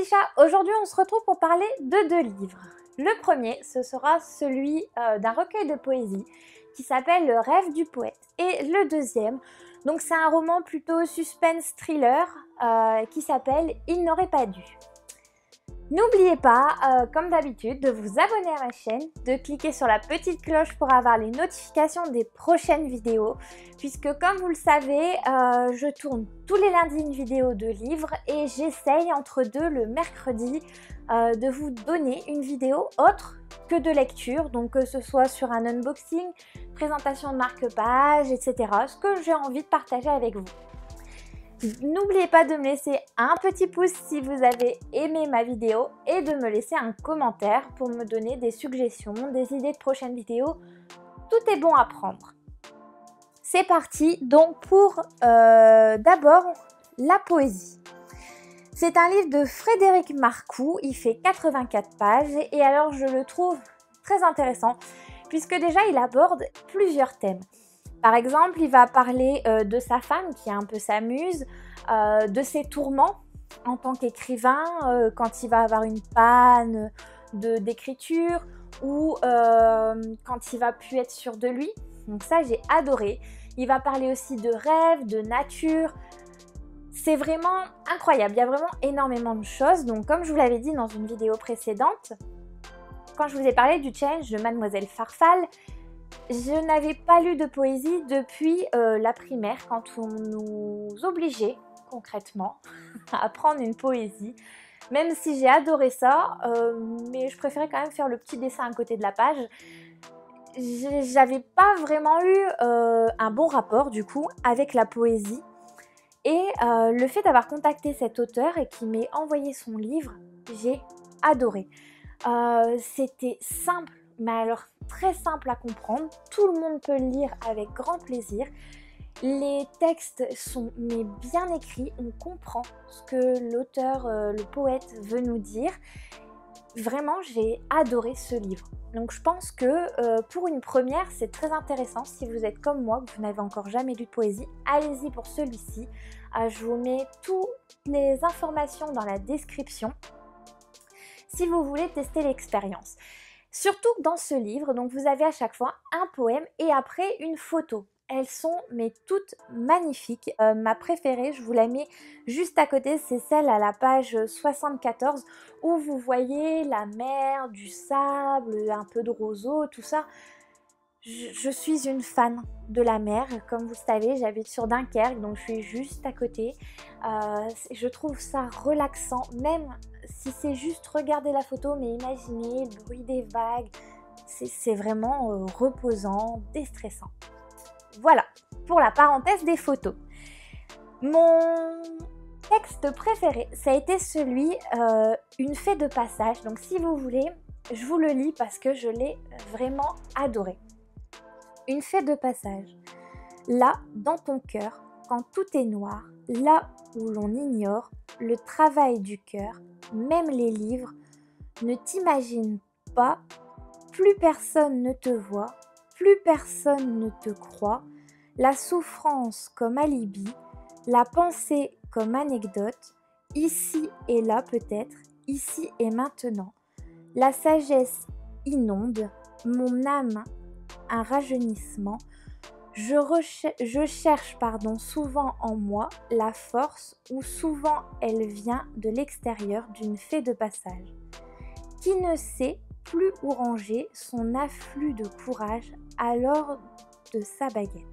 Alicia, aujourd'hui on se retrouve pour parler de deux livres. Le premier, ce sera celui d'un recueil de poésie qui s'appelle Le rêve du poète. Et le deuxième, donc c'est un roman plutôt suspense thriller qui s'appelle Il n'aurait pas dû. N'oubliez pas, comme d'habitude, de vous abonner à ma chaîne, de cliquer sur la petite cloche pour avoir les notifications des prochaines vidéos, puisque comme vous le savez, je tourne tous les lundis une vidéo de livres et j'essaye entre deux le mercredi de vous donner une vidéo autre que de lecture, donc que ce soit sur un unboxing, présentation de marque-page, etc. Ce que j'ai envie de partager avec vous. N'oubliez pas de me laisser un petit pouce si vous avez aimé ma vidéo et de me laisser un commentaire pour me donner des suggestions, des idées de prochaines vidéos. Tout est bon à prendre. C'est parti donc pour d'abord la poésie. C'est un livre de Frédéric Marcoux, il fait 84 pages et alors je le trouve très intéressant puisque déjà il aborde plusieurs thèmes. Par exemple, il va parler de sa femme qui un peu s'amuse, de ses tourments en tant qu'écrivain, quand il va avoir une panne d'écriture ou quand il va plus être sûr de lui. Donc ça, j'ai adoré. Il va parler aussi de rêves, de nature. C'est vraiment incroyable, il y a vraiment énormément de choses. Donc comme je vous l'avais dit dans une vidéo précédente, quand je vous ai parlé du challenge de Mademoiselle Farfalle, je n'avais pas lu de poésie depuis la primaire, quand on nous obligeait concrètement à apprendre une poésie. Même si j'ai adoré ça, mais je préférais quand même faire le petit dessin à côté de la page. J'avais pas vraiment eu un bon rapport du coup avec la poésie. Et le fait d'avoir contacté cet auteur et qu'il m'ait envoyé son livre, j'ai adoré. C'était simple, mais alors très simple à comprendre, tout le monde peut le lire avec grand plaisir. Les textes sont bien écrits, on comprend ce que l'auteur, le poète veut nous dire. Vraiment, j'ai adoré ce livre. Donc je pense que pour une première, c'est très intéressant. Si vous êtes comme moi, que vous n'avez encore jamais lu de poésie, allez-y pour celui-ci. Je vous mets toutes les informations dans la description si vous voulez tester l'expérience. Surtout dans ce livre, donc vous avez à chaque fois un poème et après une photo. Elles sont mais toutes magnifiques. Ma préférée, je vous la mets juste à côté, c'est celle à la page 74 où vous voyez la mer, du sable, un peu de roseau, tout ça. Je suis une fan de la mer, comme vous le savez, j'habite sur Dunkerque, donc je suis juste à côté. Je trouve ça relaxant, même si c'est juste regarder la photo, mais imaginez le bruit des vagues, c'est vraiment reposant, déstressant. Voilà, pour la parenthèse des photos. Mon texte préféré, ça a été celui Une fée de passage. Donc si vous voulez, je vous le lis parce que je l'ai vraiment adoré. Une fée de passage. Là, dans ton cœur, quand tout est noir, là où l'on ignore le travail du cœur, même les livres, ne t'imagine pas, plus personne ne te voit, plus personne ne te croit, la souffrance comme alibi, la pensée comme anecdote, ici et là peut-être, ici et maintenant, la sagesse inonde, mon âme un rajeunissement, je cherche souvent en moi la force où souvent elle vient de l'extérieur d'une fée de passage, qui ne sait plus où ranger son afflux de courage alors de sa baguette.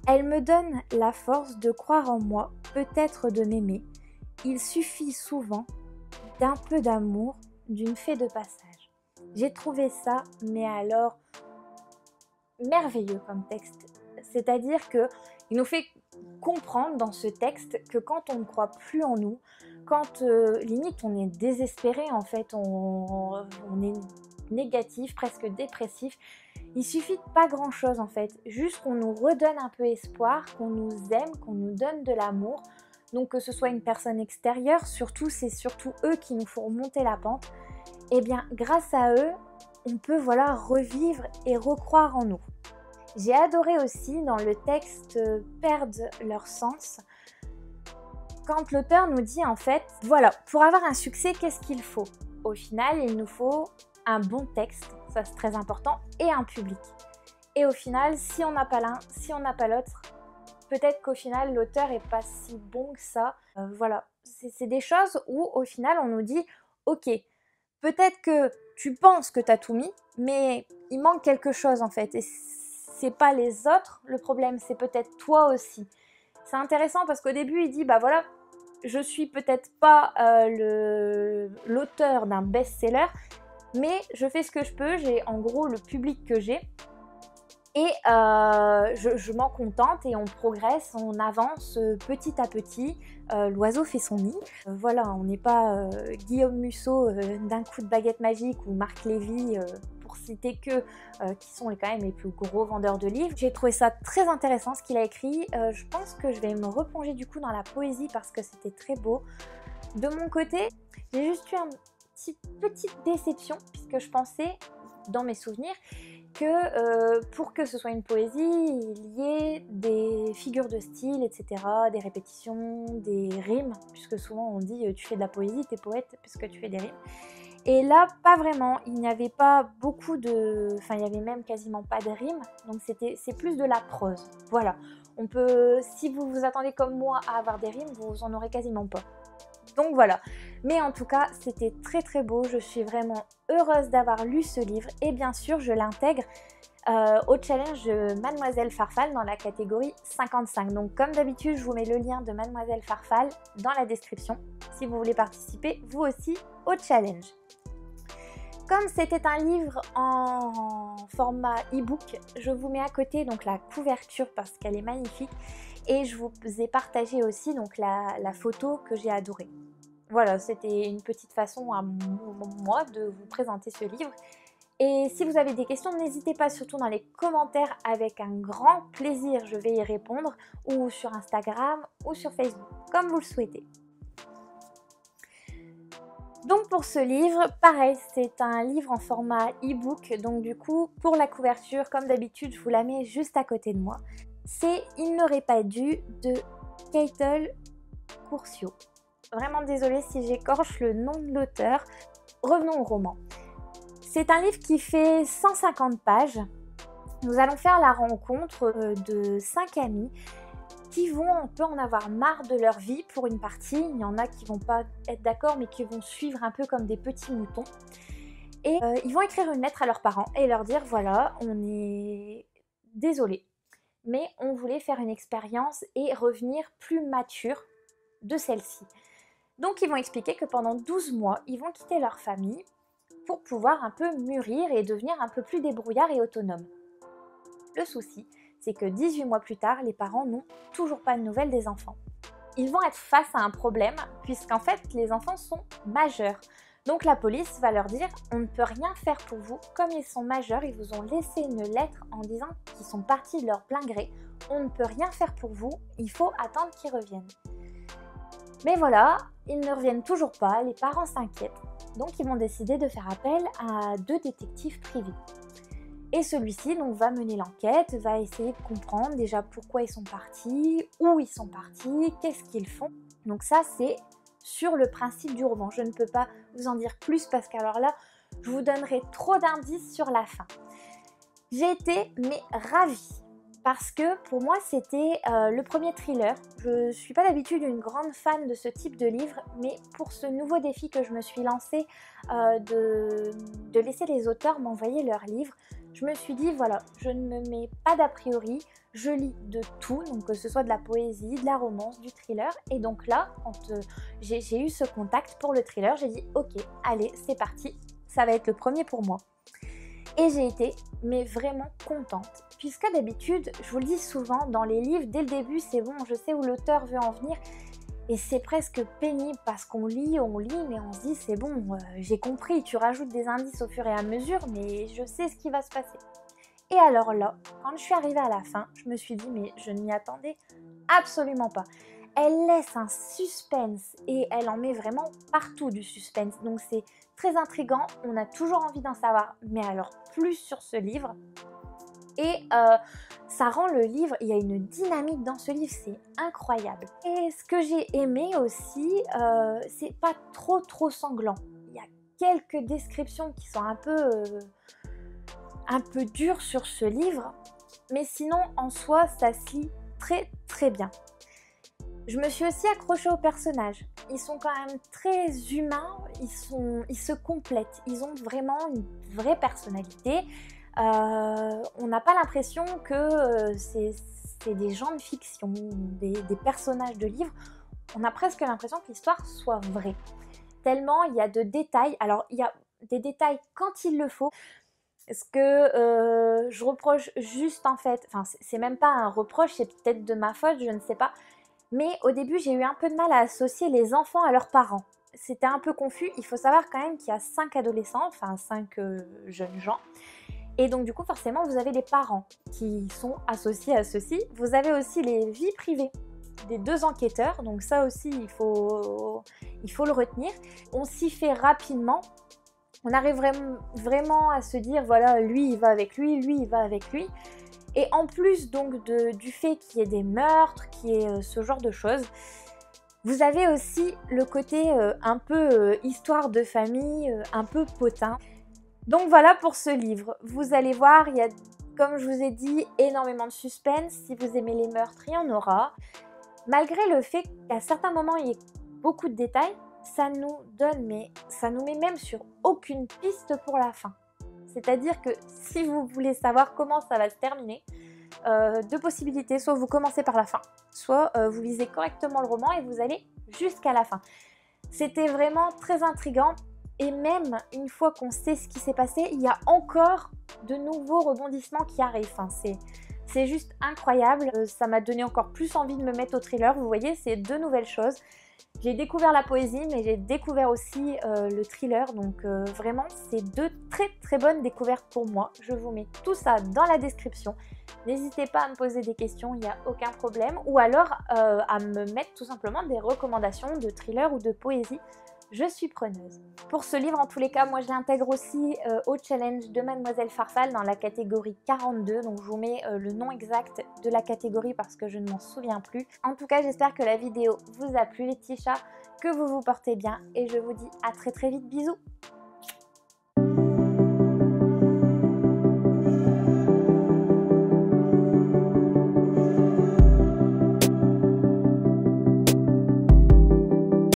Elle me donne la force de croire en moi, peut-être de m'aimer. Il suffit souvent d'un peu d'amour, d'une fée de passage. J'ai trouvé ça, mais alors merveilleux comme texte. C'est-à-dire que il nous fait comprendre dans ce texte que quand on ne croit plus en nous, quand limite on est désespéré en fait, on est négatif, presque dépressif, il suffit de pas grand chose en fait, juste qu'on nous redonne un peu espoir, qu'on nous aime, qu'on nous donne de l'amour, donc que ce soit une personne extérieure, surtout c'est surtout eux qui nous font remonter la pente, et bien grâce à eux, on peut revivre et recroire en nous. J'ai adoré aussi dans le texte perdent leur sens. quand l'auteur nous dit en fait, voilà, pour avoir un succès, qu'est-ce qu'il faut? Au final, il nous faut un bon texte, ça c'est très important, et un public. Et au final, si on n'a pas l'un, si on n'a pas l'autre, peut-être qu'au final, l'auteur est pas si bon que ça. Voilà, c'est des choses où au final, on nous dit, ok, peut-être que tu penses que tu as tout mis, mais il manque quelque chose en fait. Et c'est pas les autres le problème, c'est peut-être toi aussi. C'est intéressant parce qu'au début, il dit, bah voilà, je suis peut-être pas l'auteur d'un best-seller, mais je fais ce que je peux, j'ai en gros le public que j'ai. Et je m'en contente et on progresse, on avance petit à petit. L'oiseau fait son nid. Voilà, on n'est pas Guillaume Musso d'un coup de baguette magique ou Marc Lévy, pour citer que, qui sont quand même les plus gros vendeurs de livres. J'ai trouvé ça très intéressant ce qu'il a écrit. Je pense que je vais me replonger du coup dans la poésie parce que c'était très beau. De mon côté, j'ai juste eu une petite déception puisque je pensais, dans mes souvenirs, que pour que ce soit une poésie, il y ait des figures de style, etc., des répétitions, des rimes, puisque souvent on dit tu fais de la poésie, t'es poète puisque tu fais des rimes. Et là, pas vraiment, il n'y avait pas beaucoup de... Enfin, il n'y avait même quasiment pas de rimes, donc c'est plus de la prose. Voilà, on peut... Si vous vous attendez comme moi à avoir des rimes, vous en aurez quasiment pas. Donc voilà, mais en tout cas c'était très très beau, je suis vraiment heureuse d'avoir lu ce livre et bien sûr je l'intègre au challenge de Mademoiselle Farfalle dans la catégorie 55. Donc comme d'habitude je vous mets le lien de Mademoiselle Farfalle dans la description si vous voulez participer vous aussi au challenge. Comme c'était un livre en format e-book, je vous mets à côté donc la couverture parce qu'elle est magnifique et je vous ai partagé aussi donc la photo que j'ai adorée. Voilà, c'était une petite façon à moi de vous présenter ce livre. Et si vous avez des questions, n'hésitez pas surtout dans les commentaires, avec un grand plaisir, je vais y répondre, ou sur Instagram ou sur Facebook, comme vous le souhaitez. Donc pour ce livre, pareil, c'est un livre en format e-book, donc du coup, pour la couverture, comme d'habitude, je vous la mets juste à côté de moi. C'est Il n'aurait pas dû de Keitel Curcio. Vraiment désolée si j'écorche le nom de l'auteur. Revenons au roman. C'est un livre qui fait 150 pages. Nous allons faire la rencontre de 5 amis qui vont un peu en avoir marre de leur vie pour une partie. Il y en a qui vont pas être d'accord mais qui vont suivre un peu comme des petits moutons. Et ils vont écrire une lettre à leurs parents et leur dire voilà, on est désolé, mais on voulait faire une expérience et revenir plus mature de celle-ci. Donc ils vont expliquer que pendant 12 mois, ils vont quitter leur famille pour pouvoir un peu mûrir et devenir un peu plus débrouillards et autonomes. Le souci, c'est que 18 mois plus tard, les parents n'ont toujours pas de nouvelles des enfants. Ils vont être face à un problème puisqu'en fait, les enfants sont majeurs. Donc la police va leur dire on ne peut rien faire pour vous, comme ils sont majeurs, ils vous ont laissé une lettre en disant qu'ils sont partis de leur plein gré. On ne peut rien faire pour vous, il faut attendre qu'ils reviennent. Mais voilà, ils ne reviennent toujours pas, les parents s'inquiètent. Donc ils vont décider de faire appel à 2 détectives privés. Et celui-ci donc va mener l'enquête, va essayer de comprendre déjà pourquoi ils sont partis, où ils sont partis, qu'est-ce qu'ils font. Donc ça c'est sur le principe du roman. Je ne peux pas vous en dire plus parce qu'alors là, je vous donnerai trop d'indices sur la fin. J'ai été mais ravie. Parce que pour moi c'était le premier thriller. Je ne suis pas d'habitude une grande fan de ce type de livre, mais pour ce nouveau défi que je me suis lancé de laisser les auteurs m'envoyer leurs livres, je me suis dit voilà, je ne me mets pas d'a priori, je lis de tout, donc que ce soit de la poésie, de la romance, du thriller. Et donc là, quand j'ai eu ce contact pour le thriller, j'ai dit ok, allez, c'est parti, ça va être le premier pour moi. Et j'ai été mais vraiment contente, puisque d'habitude, je vous le dis souvent, dans les livres, dès le début, c'est bon, je sais où l'auteur veut en venir, et c'est presque pénible parce qu'on lit, mais on se dit c'est bon, j'ai compris, tu rajoutes des indices au fur et à mesure, mais je sais ce qui va se passer. Et alors là, quand je suis arrivée à la fin, je me suis dit mais je ne m'y attendais absolument pas. Elle laisse un suspense et elle en met vraiment partout du suspense. Donc c'est très intriguant, on a toujours envie d'en savoir, mais alors plus sur ce livre. Et ça rend le livre, il y a une dynamique dans ce livre, c'est incroyable. Et ce que j'ai aimé aussi, c'est pas trop sanglant. Il y a quelques descriptions qui sont un peu dures sur ce livre, mais sinon en soi ça se lit très bien. Je me suis aussi accrochée aux personnages. Ils sont quand même très humains, ils se complètent, ils ont vraiment une vraie personnalité. On n'a pas l'impression que c'est des gens de fiction, des personnages de livres. On a presque l'impression que l'histoire soit vraie. Tellement il y a de détails. Alors il y a des détails quand il le faut. Ce que je reproche juste en fait, enfin c'est même pas un reproche, c'est peut-être de ma faute, je ne sais pas. Mais au début j'ai eu un peu de mal à associer les enfants à leurs parents. C'était un peu confus. Il faut savoir quand même qu'il y a 5 adolescents, enfin 5 jeunes gens. Et donc du coup forcément vous avez les parents qui sont associés à ceci. Vous avez aussi les vies privées des 2 enquêteurs, donc ça aussi il faut le retenir. On s'y fait rapidement, on arrive vraiment à se dire voilà, lui il va avec lui il va avec lui. Et en plus donc du fait qu'il y ait des meurtres, qu'il y ait ce genre de choses, vous avez aussi le côté un peu histoire de famille, un peu potin. Donc voilà pour ce livre. Vous allez voir, il y a, comme je vous ai dit, énormément de suspense. Si vous aimez les meurtres, il y en aura. Malgré le fait qu'à certains moments, il y ait beaucoup de détails, ça nous met même sur aucune piste pour la fin. C'est-à-dire que si vous voulez savoir comment ça va se terminer, 2 possibilités, soit vous commencez par la fin, soit vous lisez correctement le roman et vous allez jusqu'à la fin. C'était vraiment très intriguant. Et même une fois qu'on sait ce qui s'est passé, il y a encore de nouveaux rebondissements qui arrivent. Enfin, c'est juste incroyable. Ça m'a donné encore plus envie de me mettre au thriller. Vous voyez, c'est 2 nouvelles choses. J'ai découvert la poésie, mais j'ai découvert aussi le thriller. Donc vraiment, c'est 2 très bonnes découvertes pour moi. Je vous mets tout ça dans la description. N'hésitez pas à me poser des questions, il n'y a aucun problème. Ou alors à me mettre tout simplement des recommandations de thriller ou de poésie. Je suis preneuse. Pour ce livre, en tous les cas, moi je l'intègre aussi au challenge de Mademoiselle Farfalle dans la catégorie 42. Donc je vous mets le nom exact de la catégorie parce que je ne m'en souviens plus. En tout cas, j'espère que la vidéo vous a plu les petits chats, que vous vous portez bien et je vous dis à très vite. Bisous!